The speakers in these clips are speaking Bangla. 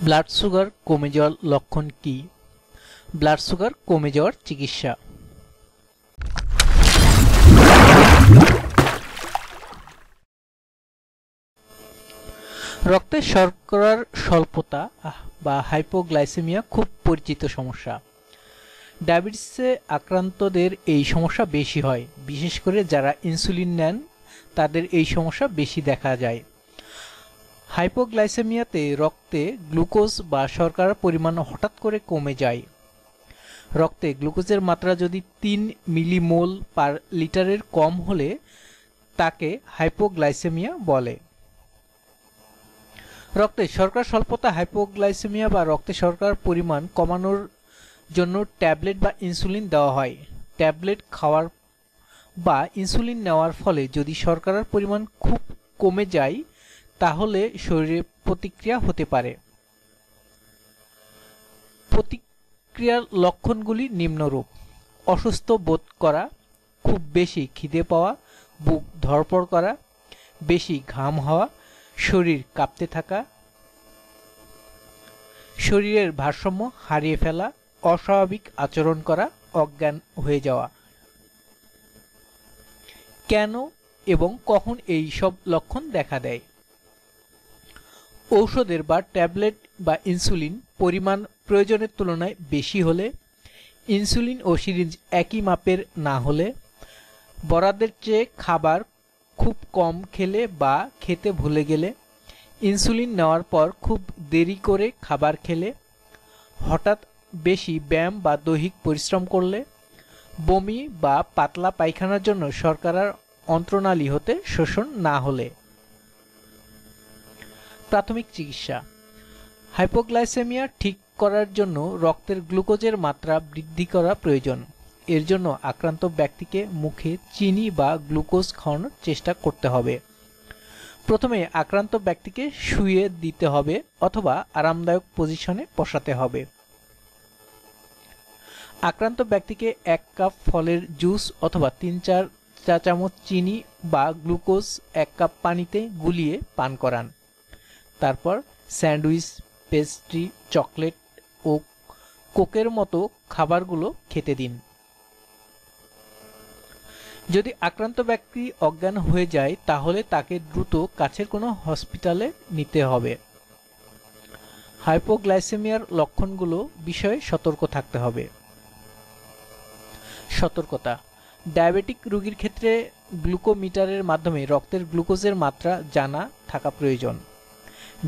ব্লাড সুগার কমে যাওয়ার লক্ষণ কি? ব্লাড সুগার কমে যাওয়ার চিকিৎসা। রক্তে শর্করার স্বল্পতা বা হাইপোগ্লাইসেমিয়া খুব পরিচিত সমস্যা। ডায়াবেটিসে আক্রান্তদের এই সমস্যা বেশি হয়, বিশেষ করে যারা ইনসুলিন নেন তাদের এই সমস্যা বেশি দেখা যায়। হাইপোগ্লাইসেমিয়াতে রক্তে গ্লুকোজ বা শর্করার পরিমাণ হঠাৎ করে কমে যায়। রক্তে গ্লুকোজের মাত্রা যদি 3 মিলিমোল পার লিটারের কম হলে তাকে হাইপোগ্লাইসেমিয়া বলে। রক্তে শর্করা স্বল্পতা হাইপোগ্লাইসেমিয়া বা রক্তে শর্করার পরিমাণ কমানোর জন্য ট্যাবলেট বা ইনসুলিন দেওয়া হয়। ট্যাবলেট খাওয়ার বা ইনসুলিন নেওয়ার ফলে যদি শর্করার পরিমাণ খুব কমে যায় তাহলে শরীরে প্রতিক্রিয়া হতে পারে। প্রতিক্রিয়ার লক্ষণগুলি নিম্নরূপ: অসুস্থ বোধ করা, খুব বেশি খিদে পাওয়া, বুক ধড়ফড় করা, বেশি ঘাম হওয়া, শরীর কাঁপতে থাকা, শরীরের ভারসাম্য হারিয়ে ফেলা, অস্বাভাবিক আচরণ করা, অজ্ঞান হয়ে যাওয়া। কেন এবং কখন এই সব লক্ষণ দেখা দেয়? ঔষধের বা ট্যাবলেট বা ইনসুলিন পরিমাণ প্রয়োজনের তুলনায় বেশি হলে, ইনসুলিন ও সিরিঞ্জ একই মাপের না হলে, বরাদ্দের চেয়ে খাবার খুব কম খেলে বা খেতে ভুলে গেলে, ইনসুলিন নেওয়ার পর খুব দেরি করে খাবার খেলে, হঠাৎ বেশি ব্যায়াম বা দৈহিক পরিশ্রম করলে, বমি বা পাতলা পায়খানার জন্য শর্করার অন্ত্রনালী হতে শোষণ না হলে। প্রাথমিক চিকিৎসা। হাইপোগ্লাইসেমিয়া ঠিক করার জন্য রক্তের গ্লুকোজের মাত্রা বৃদ্ধি করা প্রয়োজন। এর জন্য আক্রান্ত ব্যক্তিকে মুখে চিনি বা গ্লুকোজ খাওয়ানোর চেষ্টা করতে হবে। প্রথমে আক্রান্ত ব্যক্তিকে শুইয়ে দিতে হবে অথবা আরামদায়ক পজিশনে বসাতে হবে। আক্রান্ত ব্যক্তিকে 1 কাপ ফলের জুস অথবা 3-4 চা চামচ চিনি বা গ্লুকোজ 1 কাপ পানিতে গুলিয়ে পান করান। তারপর স্যান্ডউইচ, পেস্ট্রি, চকলেট ও কোকের মতো খাবারগুলো খেতে দিন। যদি আক্রান্ত ব্যক্তি অজ্ঞান হয়ে যায় তাহলে তাকে দ্রুত কাছের কোনো হসপিটালে নিতে হবে। হাইপোগ্লাইসেমিয়ার লক্ষণগুলো বিষয়ে সতর্ক থাকতে হবে। সতর্কতা: ডায়াবেটিক রোগীর ক্ষেত্রে গ্লুকোমিটারের মাধ্যমে রক্তের গ্লুকোজের মাত্রা জানা থাকা প্রয়োজন।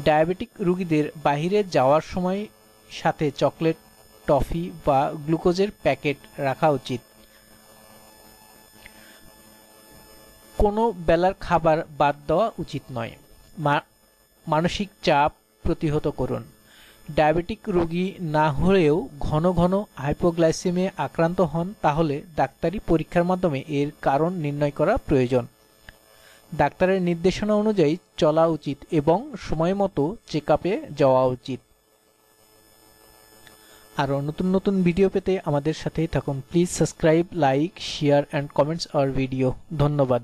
ডায়াবেটিক রোগীদের বাইরে যাওয়ার সময় সাথে চকলেট, টফি বা গ্লুকোজের প্যাকেট রাখা উচিত। কোনো বেলার খাবার বাদ দেওয়া উচিত নয়। মানসিক চাপ প্রতিহত করুন। ডায়াবেটিক রোগী না হলেও ঘন ঘন হাইপোগ্লাইসেমিয়া আক্রান্ত হন তাহলে ডাক্তারি পরীক্ষার মাধ্যমে এর কারণ নির্ণয় করা প্রয়োজন। ডাক্তারের নির্দেশনা অনুযায়ী চলা উচিত এবং সময়মতো চেকআপে যাওয়া উচিত। আরও নতুন নতুন ভিডিও পেতে আমাদের সাথেই থাকুন। Please subscribe, like, share and comments hour video. ধন্যবাদ।